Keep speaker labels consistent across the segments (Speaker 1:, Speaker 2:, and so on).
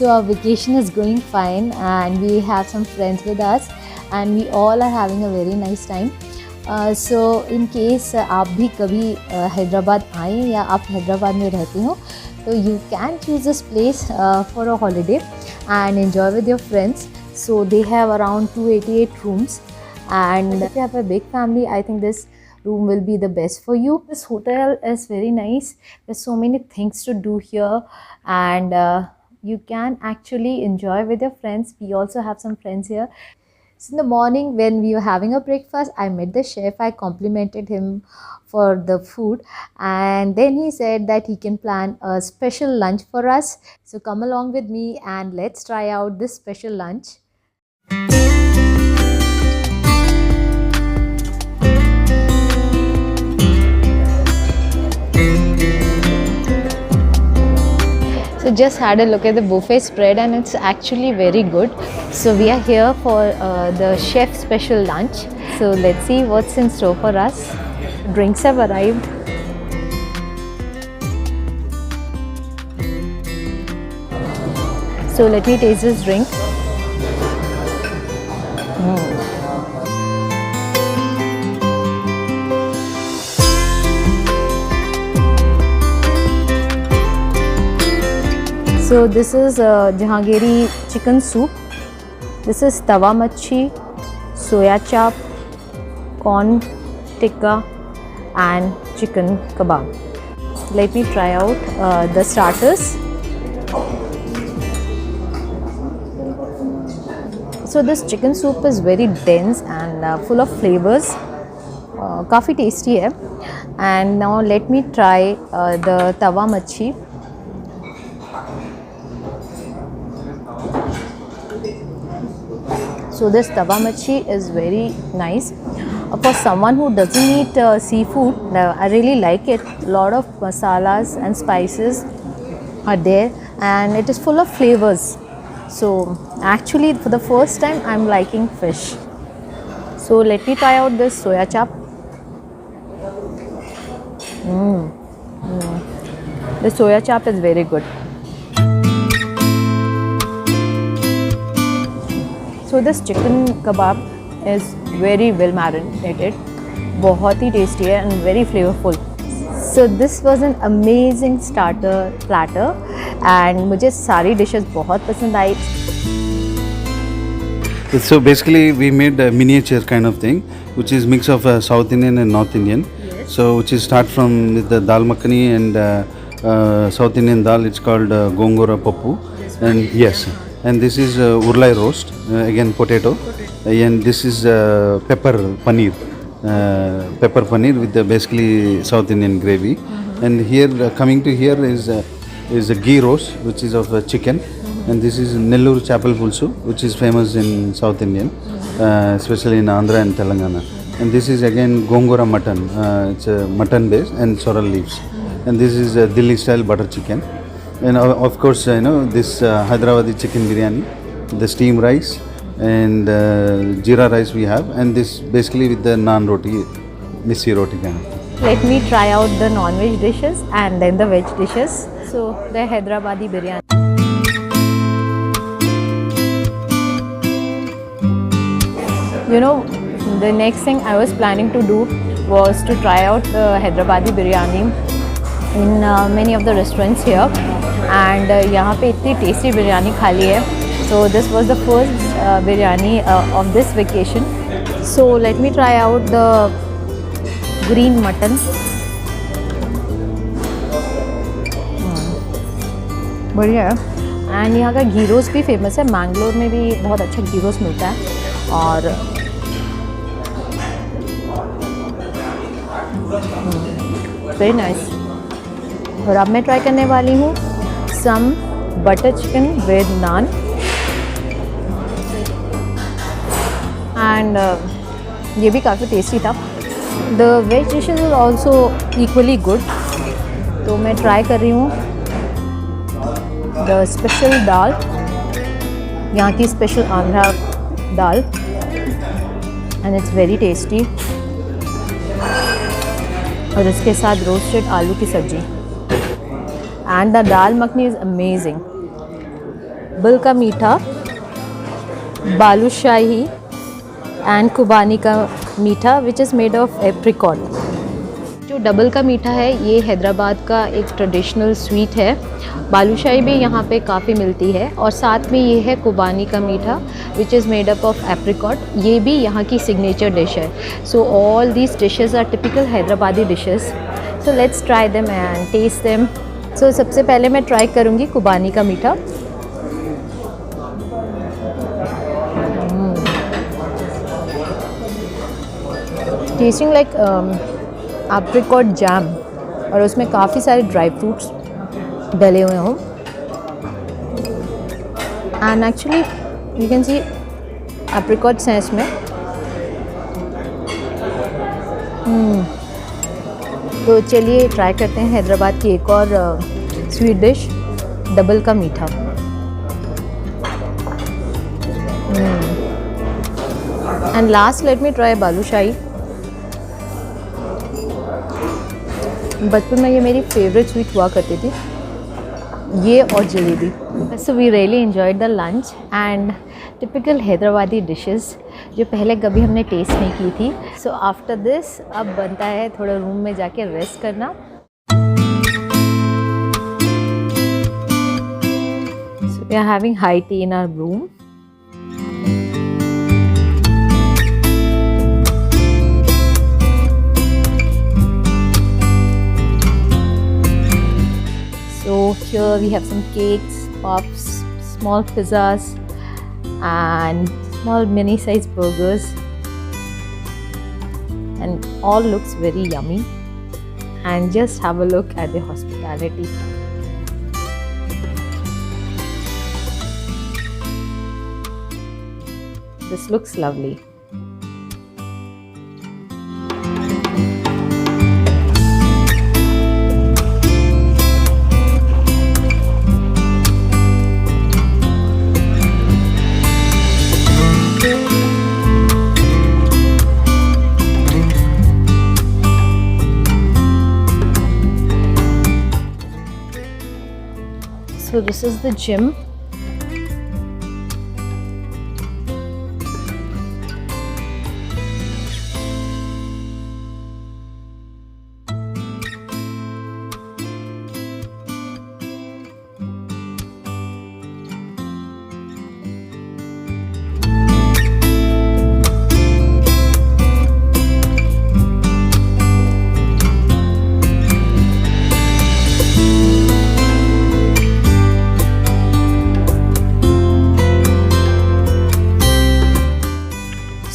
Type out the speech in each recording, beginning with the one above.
Speaker 1: So our vacation is going fine and we have some friends with us and we all are having a very nice time. So in case आप भी कभी हैदराबाद आएँ या आप हैदराबाद में रहते हो तो you can choose this place for a holiday and enjoy with your friends. So they have around 288 rooms and if you have a big family, I think this room will be the best for you. This hotel is very nice. There's so many things to do here and you can actually enjoy with your friends. We also have some friends here. So in the morning when we were having a breakfast, I met the chef. I complimented him for the food and then he said that he can plan a special lunch for us. So come along with me and let's try out this special lunch. So just had a look at the buffet spread and it's actually very good. So we are here for the chef's special lunch. So let's see what's in store for us. Drinks have arrived. So let me taste this drink. So this is Jahangiri chicken soup. This is tawa machi, soya chap, corn tikka and chicken kebab. Let me try out the starters. So this chicken soup is very dense and full of flavors. काफ़ी tasty है. And now let me try the tawa machi. So this tawa machi is very nice. For someone who doesn't eat seafood, I really like it. A lot of masalas and spices are there and it is full of flavors. So actually for the first time I'm liking fish. So let me try out this soya chap. The soya chap is very good. So this chicken kebab is very well marinated, बहुत ही tasty है and very flavorful. So this was an amazing starter platter and मुझे सारी dishes बहुत पसंद आई.
Speaker 2: So basically we made a miniature kind of thing which is mix of South Indian and North Indian. Yes. So which is start from with the dal makhani and South Indian dal, it's called gongora pappu. And yes. And this is urlai roast, again potato, and this is pepper paneer with the basically South Indian gravy. And here coming to here is a ghee roast which is of chicken, and this is Nellore chapel pulsu which is famous in South Indian, especially in Andhra and Telangana. And this is again gongora mutton, it's a mutton base and sorrel leaves. And this is Delhi style butter chicken. And of course, this Hyderabadi chicken biryani, the steam rice and jeera rice we have, and this basically with the naan roti, missi roti kind of thing.
Speaker 1: Let me try out the non-veg dishes and then the veg dishes. So the Hyderabadi Biryani. You know, the next thing I was planning to do was to try out the Hyderabadi Biryani in many of the restaurants here. And यहाँ पे इतनी tasty biryani खा ली है. So this was the first biryani of this vacation. So let me try out the green mutton. बढ़िया है. And यहाँ का घी roast भी फेमस है. मैंगलोर में भी बहुत अच्छा घी रोस्ट मिलता है. और very nice. और अब मैं ट्राई करने वाली हूँ some butter chicken with naan and ये भी काफ़ी टेस्टी था. The veg dishes is also equally good. तो मैं ट्राई कर रही हूँ the special दाल, यहाँ की special Andhra dal and it's very tasty. और इसके साथ रोस्टेड आलू की सब्जी. And the dal makhani is amazing. Double का मीठा, बालूशाही एंड कुबानी का मीठा which is made of apricot. जो डबल का मीठा है ये हैदराबाद का एक ट्रेडिशनल स्वीट है। बालूशाही भी यहाँ पे काफ़ी मिलती है और साथ में ये है कुबानी का मीठा which is made up of apricot, ये भी यहाँ की सिग्नेचर डिश है। So all these dishes are typical Hyderabadi dishes. So let's try them and taste them. सो सबसे पहले मैं ट्राई करूँगी कुबानी का मीठा। टेस्टिंग लाइक एप्रिकॉट जैम और उसमें काफ़ी सारे ड्राई फ्रूट्स डले हुए हों and actually you can see apricots हैं इसमें। तो चलिए ट्राई करते हैं हैदराबाद की एक और स्वीट डिश, डबल का मीठा। And last let me try balushahi. बचपन में ये मेरी फेवरेट स्वीट हुआ करती थी, ये और jalebi. So we really enjoyed the lunch and typical Hyderabadi dishes जो पहले कभी हमने टेस्ट नहीं की थी। सो आफ्टर दिस अब बनता है थोड़ा रूम में जाके रेस्ट करना। So we are having high tea in our room. So here we have some cakes, puffs, small pizzas and small mini size burgers, and all looks very yummy. And just have a look at the hospitality. This looks lovely. So this is the gym.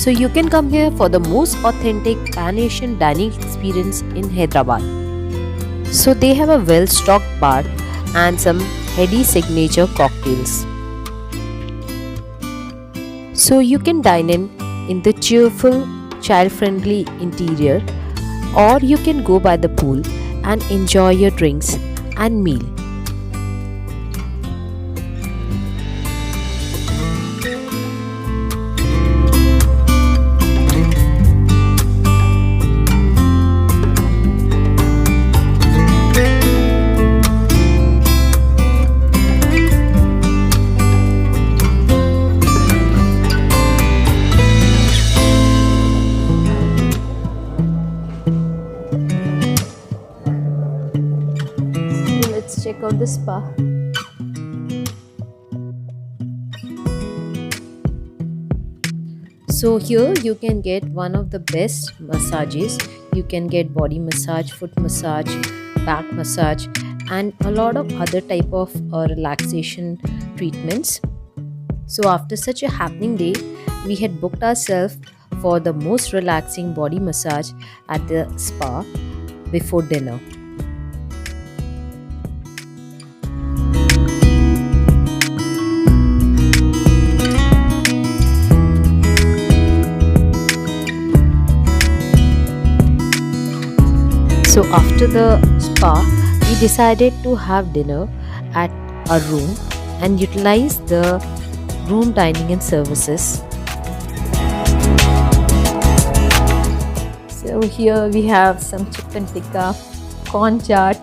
Speaker 3: So you can come here for the most authentic Pan-Asian dining experience in Hyderabad. So they have a well-stocked bar and some heady signature cocktails. So you can dine in the cheerful, child-friendly interior, or you can go by the pool and enjoy your drinks and meal.
Speaker 1: Let's check out the spa.
Speaker 3: So here you can get one of the best massages. You can get body massage, foot massage, back massage and a lot of other type of relaxation treatments. So after such a happening day, we had booked ourselves for the most relaxing body massage at the spa before dinner. So after the spa, we decided to have dinner at our room and utilize the room dining and services.
Speaker 1: So here we have some chicken tikka, corn chaat,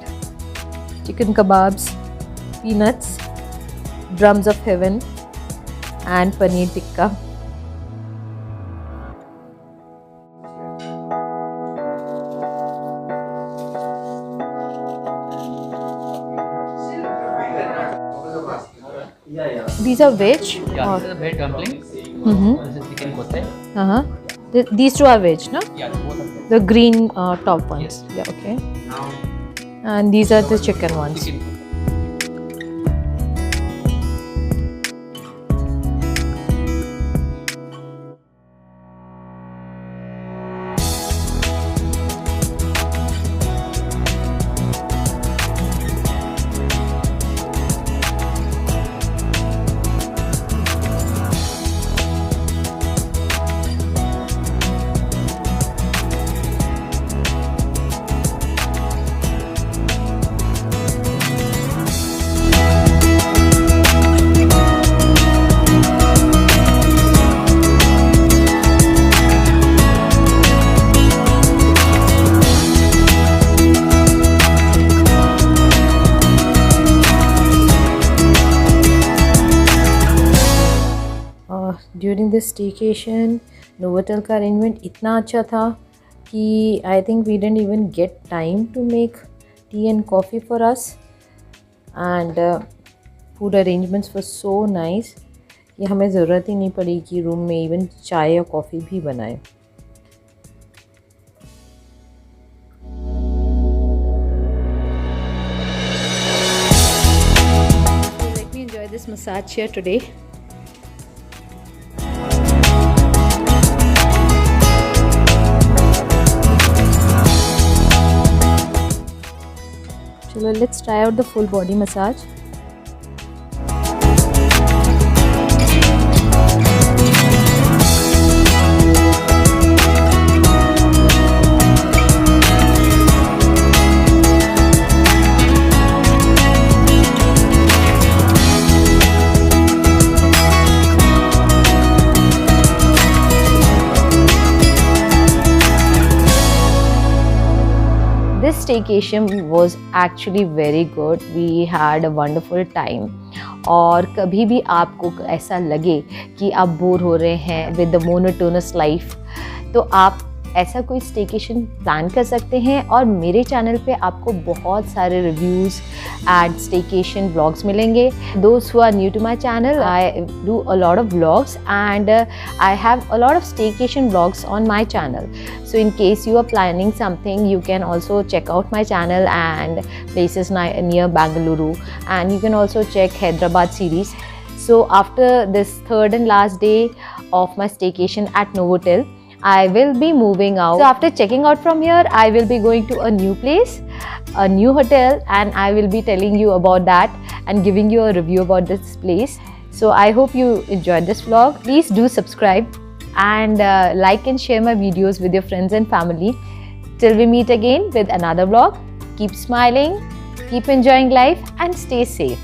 Speaker 1: chicken kebabs, peanuts, drums of heaven, and paneer tikka. These are veg?
Speaker 4: Yeah,
Speaker 1: or?
Speaker 4: this is a veg dumpling. This is chicken kote.
Speaker 1: Uh-huh. These two are veg, no?
Speaker 4: Yeah, both of them.
Speaker 1: The green top ones.
Speaker 4: Yes.
Speaker 1: Yeah, okay. And these are the chicken ones.
Speaker 4: Chicken kote.
Speaker 3: During this staycation, Novotel का arrangement इतना अच्छा था कि I think we didn't even get time to make tea and coffee for us, and food arrangements were so nice कि हमें ज़रूरत ही नहीं पड़ी कि रूम में इवन चाय या कॉफ़ी भी बनाए. So let me enjoy this massage here today. So let's try out the full body massage. This staycation was actually very good. We had a wonderful time. और कभी भी आपको ऐसा लगे कि आप बोर हो रहे हैं with the monotonous life, तो आप ऐसा कोई स्टेकेशन प्लान कर सकते हैं. और मेरे चैनल पे आपको बहुत सारे रिव्यूज़ एंड स्टेकेशन व्लॉग्स मिलेंगे. Those who are new to my channel, I do a lot of vlogs and I have a lot of staycation vlogs on my channel. So in case you are planning something, you can also check out my channel and places near Bangalore, and you can also check Hyderabad series. So after this third and last day of my staycation at Novotel, I will be moving out. So after checking out from here, I will be going to a new place, a new hotel, and I will be telling you about that and giving you a review about this place. So I hope you enjoyed this vlog. Please do subscribe and like and share my videos with your friends and family. Till we meet again with another vlog, keep smiling, keep enjoying life and stay safe.